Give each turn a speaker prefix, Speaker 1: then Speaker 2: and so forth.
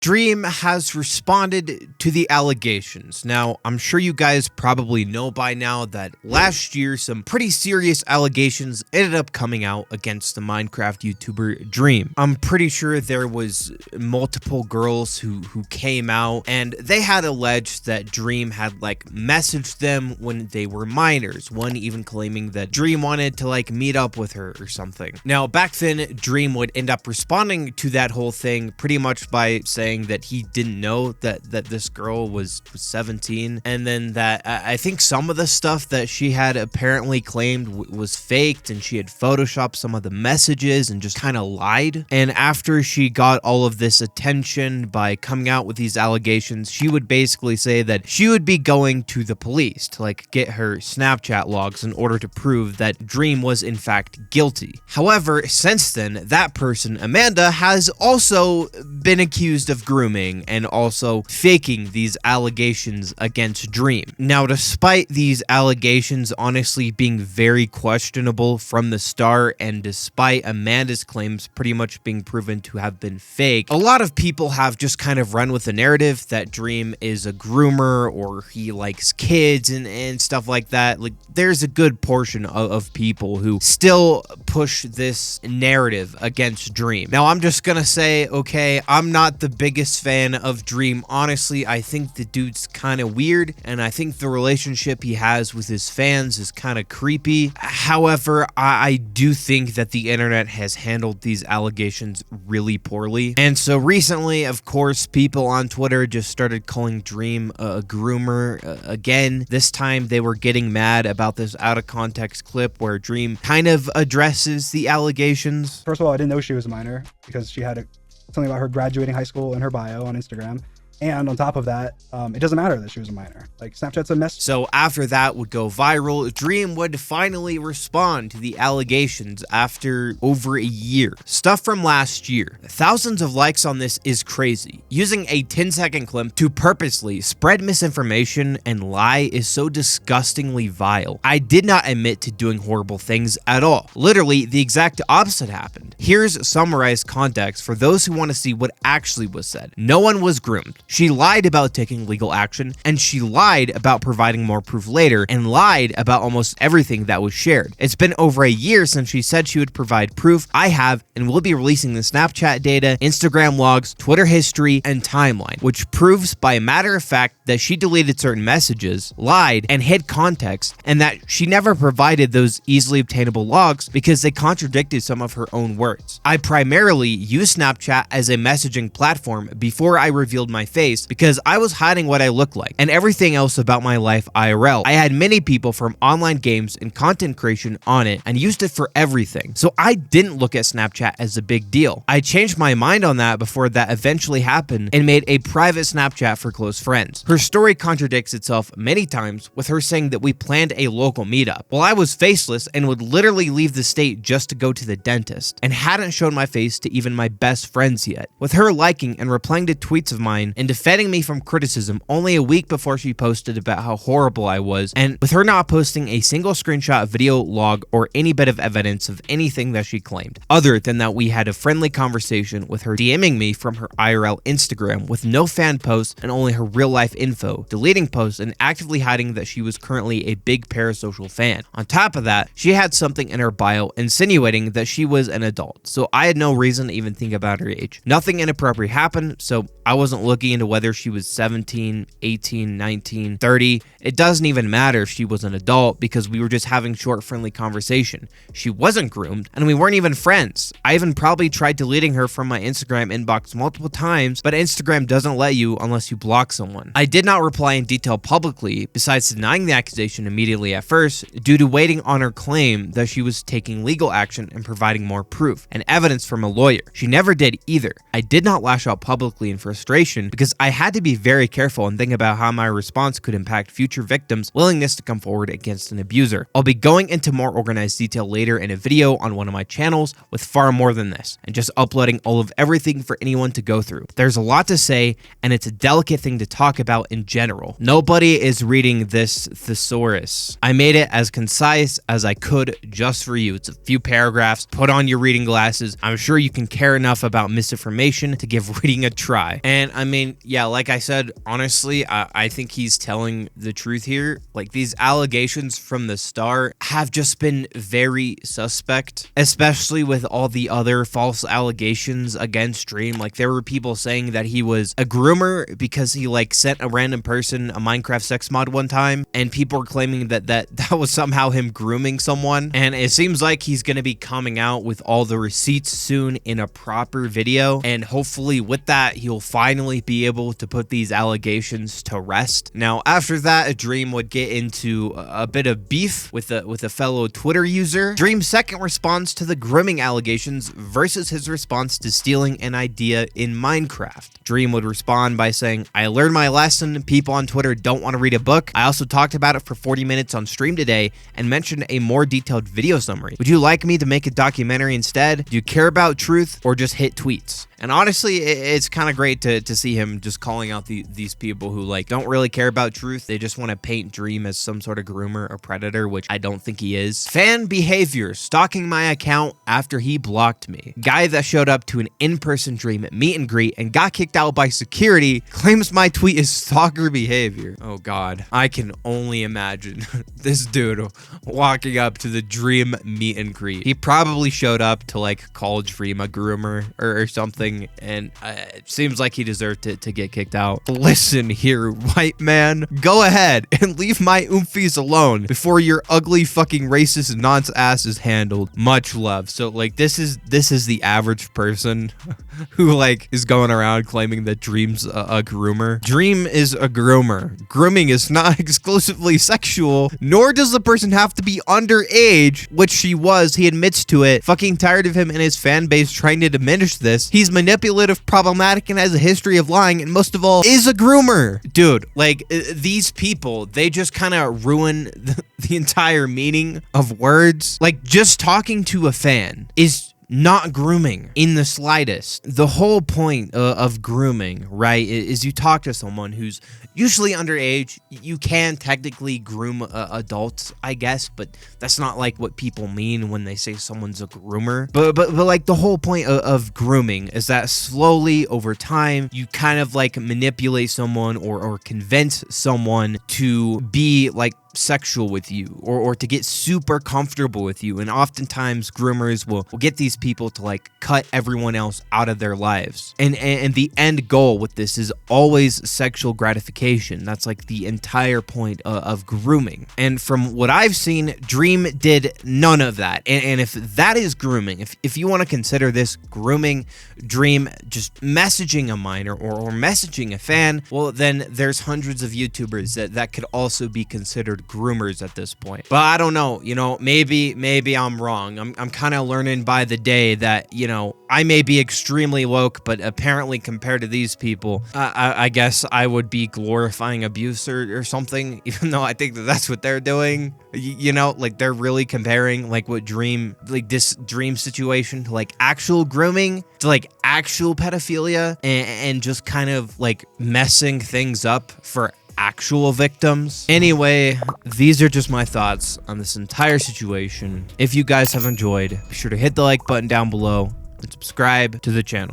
Speaker 1: Dream has responded to the allegations. Now, I'm sure you guys probably know by now that last year, some pretty serious allegations ended up coming out against the Minecraft YouTuber Dream. I'm pretty sure there was multiple girls who came out, and they had alleged that Dream had messaged them when they were minors, one even claiming that Dream wanted to meet up with her or something. Now, back then, Dream would end up responding to that whole thing pretty much by saying that he didn't know that this girl was 17, and then that I think some of the stuff that she had apparently claimed was faked, and she had photoshopped some of the messages and just kind of lied. And after she got all of this attention by coming out with these allegations, she would basically say that she would be going to the police to get her Snapchat logs in order to prove that Dream was in fact guilty. However, since then, that person, Amanda, has also been accused of grooming and also faking these allegations against Dream. Now, despite these allegations honestly being very questionable from the start, and despite Amanda's claims pretty much being proven to have been fake, a lot of people have just kind of run with the narrative that Dream is a groomer or he likes kids and stuff like that. There's a good portion of people who still push this narrative against Dream. Now, I'm just gonna say, okay, I'm not the biggest fan of Dream. Honestly, I think the dude's kind of weird, and I think the relationship he has with his fans is kind of creepy. However, I do think that the internet has handled these allegations really poorly. And so recently, of course, people on Twitter just started calling Dream a groomer again. This time they were getting mad about this out of context clip where Dream kind of addresses the allegations.
Speaker 2: First of all, I didn't know she was a minor because she had something about her graduating high school in her bio on Instagram. And on top of that, it doesn't matter that she was a minor. Snapchat's a mess.
Speaker 1: So after that would go viral, Dream would finally respond to the allegations after over a year. Stuff from last year. Thousands of likes on this is crazy. Using a 10-second clip to purposely spread misinformation and lie is so disgustingly vile. I did not admit to doing horrible things at all. Literally, the exact opposite happened. Here's summarized context for those who want to see what actually was said. No one was groomed. She lied about taking legal action, and she lied about providing more proof later, and lied about almost everything that was shared. It's been over a year since she said she would provide proof. I have and will be releasing the Snapchat data, Instagram logs, Twitter history, and timeline, which proves by a matter of fact that she deleted certain messages, lied, and hid context, and that she never provided those easily obtainable logs because they contradicted some of her own words. I primarily used Snapchat as a messaging platform before I revealed my face because I was hiding what I look like and everything else about my life IRL. I had many people from online games and content creation on it and used it for everything. So I didn't look at Snapchat as a big deal. I changed my mind on that before that eventually happened and made a private Snapchat for close friends. Her story contradicts itself many times, with her saying that we planned a local meetup. Well, I was faceless and would literally leave the state just to go to the dentist and hadn't shown my face to even my best friends yet. With her liking and replying to tweets of mine and defending me from criticism only a week before she posted about how horrible I was, and with her not posting a single screenshot, video, log, or any bit of evidence of anything that she claimed, other than that we had a friendly conversation, with her DMing me from her IRL Instagram with no fan posts and only her real life info, deleting posts, and actively hiding that she was currently a big parasocial fan. On top of that, she had something in her bio insinuating that she was an adult, so I had no reason to even think about her age. Nothing inappropriate happened, so I wasn't looking into whether she was 17, 18, 19, 30. It doesn't even matter if she was an adult because we were just having short, friendly conversation. She wasn't groomed, and we weren't even friends. I even probably tried deleting her from my Instagram inbox multiple times, but Instagram doesn't let you unless you block someone. I did not reply in detail publicly, besides denying the accusation immediately at first, due to waiting on her claim that she was taking legal action and providing more proof and evidence from a lawyer. She never did either. I did not lash out publicly in frustration because because I had to be very careful and think about how my response could impact future victims' willingness to come forward against an abuser. I'll be going into more organized detail later in a video on one of my channels with far more than this, and just uploading all of everything for anyone to go through. There's a lot to say, and it's a delicate thing to talk about in general. Nobody is reading this thesaurus. I made it as concise as I could just for you. It's a few paragraphs. Put on your reading glasses. I'm sure you can care enough about misinformation to give reading a try. And I mean, yeah, like I said, honestly, I think he's telling the truth here. Like, these allegations from the start have just been very suspect, especially with all the other false allegations against Dream. Like, there were people saying that he was a groomer because he like sent a random person a Minecraft sex mod one time, and people were claiming that was somehow him grooming someone. And it seems like he's gonna be coming out with all the receipts soon in a proper video, and hopefully with that he'll finally be able to put these allegations to rest. Now, after that, Dream would get into a bit of beef with a fellow Twitter user. Dream's second response to the grooming allegations versus his response to stealing an idea in Minecraft. Dream would respond by saying, "I learned my lesson. People on Twitter don't want to read a book. I also talked about it for 40 minutes on stream today and mentioned a more detailed video summary. Would you like me to make a documentary instead? Do you care about truth or just hit tweets?" And honestly, it's kind of great to see him just calling out these people who like don't really care about truth. They just want to paint Dream as some sort of groomer or predator, which I don't think he is. Fan behavior, stalking my account after he blocked me. Guy that showed up to an in-person Dream meet and greet and got kicked out by security claims my tweet is stalker behavior. Oh God, I can only imagine this dude walking up to the Dream meet and greet. He probably showed up to like call Dream a groomer or something, and it seems like he deserved to get kicked out. Listen here, white man, go ahead and leave my oomfies alone before your ugly fucking racist nonce ass is handled. Much love. So like this is the average person who like is going around claiming that Dream's a groomer. Dream is a groomer. Grooming is not exclusively sexual, nor does the person have to be underage, which she was. He admits to it. Fucking tired of him and his fan base trying to diminish this. He's manipulative, problematic, and has a history of lying, and most of all, is a groomer. Dude, like, these people, they just kind of ruin the entire meaning of words. Like, just talking to a fan is not grooming in the slightest. The whole point of grooming, right, is you talk to someone who's usually underage. You can technically groom adults, I guess, but that's not like what people mean when they say someone's a groomer. But like the whole point of grooming is that slowly over time you kind of like manipulate someone or convince someone to be like sexual with you or to get super comfortable with you. And oftentimes groomers will get these people to like cut everyone else out of their lives, and the end goal with this is always sexual gratification. That's like the entire point of grooming. And from what I've seen, Dream did none of that. And if that is grooming, if you want to consider this grooming, Dream just messaging a minor or messaging a fan, well then there's hundreds of YouTubers that could also be considered groomers at this point. But I don't know, you know, maybe I'm wrong. I'm kind of learning by the day that, you know, I may be extremely woke, but apparently compared to these people, I guess I would be glorifying abuse or something, even though I think that's what they're doing. You know, like they're really comparing like what Dream, like this Dream situation to like actual grooming, to like actual pedophilia, and just kind of like messing things up for actual victims. Anyway, these are just my thoughts on this entire situation. If you guys have enjoyed, be sure to hit the like button down below and subscribe to the channel.